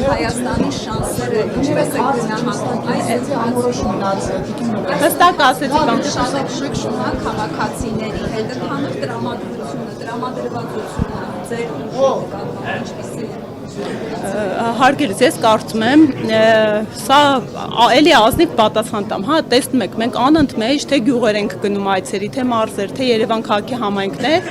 Հայաստանի շանսերը ինչպես է գնահատում այս հստակ ասեցի բան քաղաքացիների հետ ընդհանուր տրամադրությունը, տրամադրվածությունը ձեր նկատմամբ ինչպիսի է։ Հարգելիս, ես կարծում եմ, սա էլի ազնիվ պատասխան տամ, հա, տեսնում եք, մենք անընդմեջ թե գյուղեր ենք գնում այցերի, թե մարզեր, թե Երևան քաղաքի համայնքներ,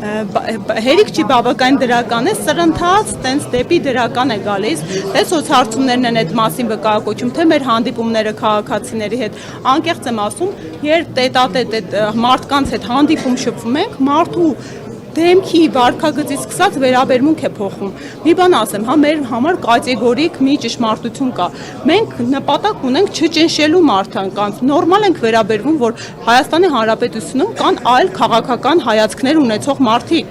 հերիք չի բավական դրական է, սրընթաց տենց դեպի դրական է գալիս, թե սոցհարցումներն են այդ մասին վկայակոչում, թե մեր հանդիպումները քաղաքացիների հետ, անկեղծ եմ ասում, երբ տետատետ մարդկանց հետ հանդիպում շփվում ենք, մարդու դեմքի վարքագծից սկսած վերաբերմունք է փոխում։ Մի բան ասեմ, հա, մեր համար կատեգորիկ մի ճշմարտություն կա։ Մենք նպատակ ունենք չճնշելու մարդկանց։ Նորմալ ենք վերաբերվում, որ Հայաստանի Հանրապետությունում կան այլ քաղաքական հայացքներ ունեցող մարդիկ։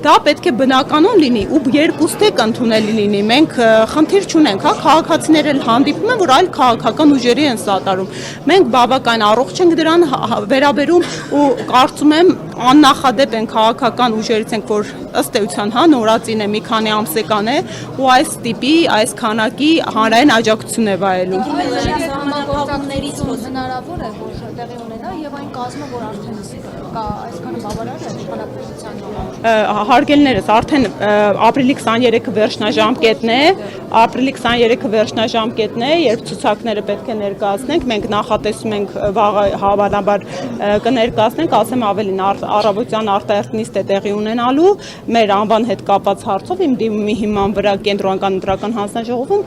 Դա պետք է բնականon լինի ու երկուստեք ընդունելի լինի։ Մենք խնդիր չունենք, հա, քաղաքացիները հանդիպում են, որ այլ քաղաքական ուժերի են սատարում։ Մենք բավական առողջ ենք դրան վերաբերում ու կարծում եմ աննախադեպ են քաղաքական ուժերից ենք, որ ըստ էության, հա, նորածին է, մի քանի ամսեկան է ու այս տիպի, այս քանակի հանրային աջակցություն է վայելում։ Համագործակցություններից հնարավոր է, որ տեղի ունենա եւ այն կազմը, որ արդեն կա այսքանը բավարար է իշխանապետության համար։ Հարգելիներս, արդեն ապրիլի 23-ը վերջնաժամկետն է, երբ ցուցակները պետք է ներկայացնենք, մենք նախատեսում ենք վաղը հավանաբար կներկայացնենք, ասեմ ավելին, առավոտյան արտահերտ է տեղի ունենալու մեր անվան հետ կապված հարցով իմ դիմումի հիման վրա կենտրոնական ընտրական հանձնաժողովում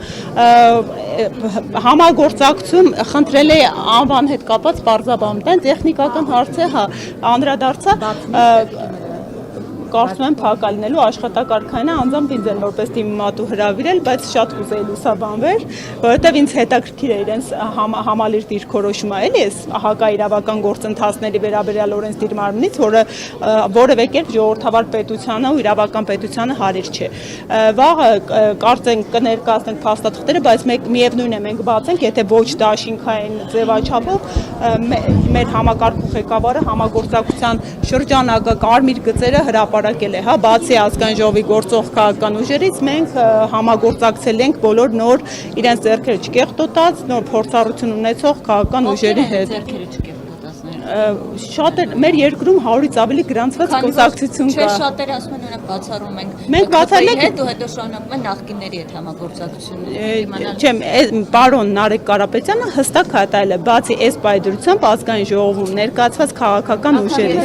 համագործակցություն խնդրել է անվան հետ կապված պարզաբանության տեխնիկական հարց է, հա, անդրադարձա կարծում եմ փակ լինելու աշխատակարգային է անձամբ ինձ են որպես դիմումատու հրավիրել, բայց շատ կուզեի լուսաբանվեր, որովհետև ինձ հետաքրքիր է իրենց համալիր դիրքորոշումը, էլի էս հակաիրավական գործընթացների վերաբերյալ օրենսդիր մարմնից, որը որևէ կերպ ժողովրդավար պետությանը ու իրավական պետությանը հարիր չէ։ Վաղը կարծենք կներկայացնենք փաստաթղթերը, բայց միևնույն է մենք բացենք, եթե ոչ դաշինքային ձևաչափով մեր համակարգող ղեկավարը համագործակցության շրջանակը կարմիր գծերը հրապարակել է, հա, բացի ազգային ժողովի գործող քաղաքական ուժերից մենք համագործակցել ենք բոլոր նոր իրենց ձեռքերը չկեղտոտած, նոր փորձառություն ունեցող քաղաքական ուժերի հետ։ Շատ մեր երկրում 100-ից ավելի գրանցված կոնտակտություն կա։ Շատերը ասում են օրինակ բացառում ենք։ Մենք բացառել ենք ու հետո շարունակում են նախկինների հետ համագործակցությունը։ Չեմ, պարոն Նարեկ Կարապետյանը հստակ հայտարարել է, բացի այս պայդրությամբ ազգային ժողովում ներկայացված քաղաքական ուժերից։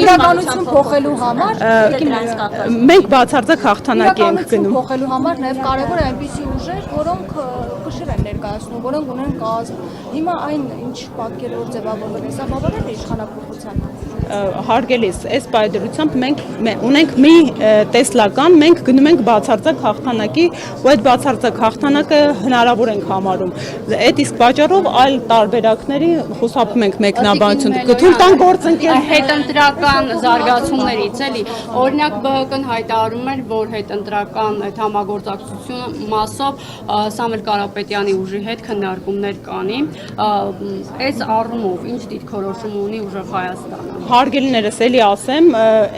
Իրականություն փոխելու համար մենք բացարձակ հաղթանակ ենք գնում։ Փոխելու համար նաև կարևոր է այնպիսի ուժեր, որոնք կշիռ են ներկայացնում, որոնք ունեն կազմ։ Հիմա այն ինչ պատկերով ձևավորվել է, սա բավարար է իշխանապողության։ Հարգելիս, այս պայդրությամբ մենք ունենք մի տեսլական, մենք գնում ենք բացարձակ հաղթանակի ու այդ բացարձակ հաղթանակը հնարավոր ենք համարում։ Այդ իսկ պատճառով այլ տարբերակների խուսափում ենք մեկնաբանություն։ Թույլ տան գործընկեր հետընտրական զարգացումներից էլի, օրինակ ԲՀԿ-ն հայտարարում էր, որ հետընտրական այդ համագործակցությունը մասով Սամվել Կարապետյանի ուժի հետ քննարկումներ կանի։ Այս առումով ինչ դիրքորոշում ունի ուժեղ Հայաստանը։ Հարգելիներս էլի ասեմ,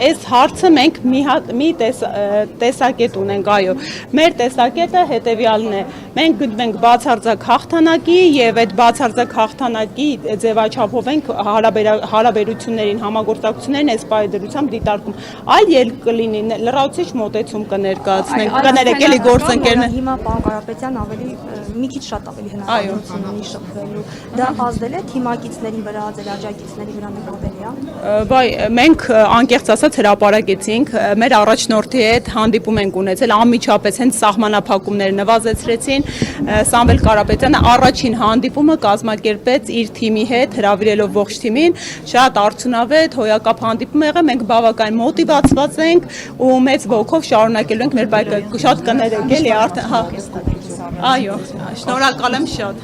այս հարցը մենք մի տեսակետ ունենք, այո, մեր տեսակետը հետևյալն է, մենք գտնում ենք բացարձակ հաղթանակի եւ այդ բացարձակ հաղթանակի ձևաչափով ենք հարաբերություններին, համագործակցություններին այս պայդրությամբ դիտարկում, այլ ելք կլինի, լրացուցիչ մոտեցում կներկայացնենք, կներեք էլի գործընկերներ։ Հիմա պարոն Կարապետյան ավելի մի քիչ շատ ավելի հնարավորություն ունի շփվելու, դա ազդել է թիմակիցների վրա, ձեր աջակիցների վրա նկատելի է։ Բայ մենք անկեղծ ասած հրապարակեցինք, մեր առաջնորդի հետ հանդիպում ենք ունեցել, անմիջապես հենց սահմանափակումները նվազեցրեցին, Սամվել Կարապետյանը առաջին հանդիպումը կազմակերպեց իր թիմի հետ, հրավիրելով ողջ թիմին, շատ արդյունավետ, հոյակապ հանդիպում եղավ, մենք բավական մոտիվացված ենք ու մեծ ոգով շարունակելու ենք մեր պայքարը, շատ կներեք էլի արդեն, հա, այո, շնորհակալ եմ շատ։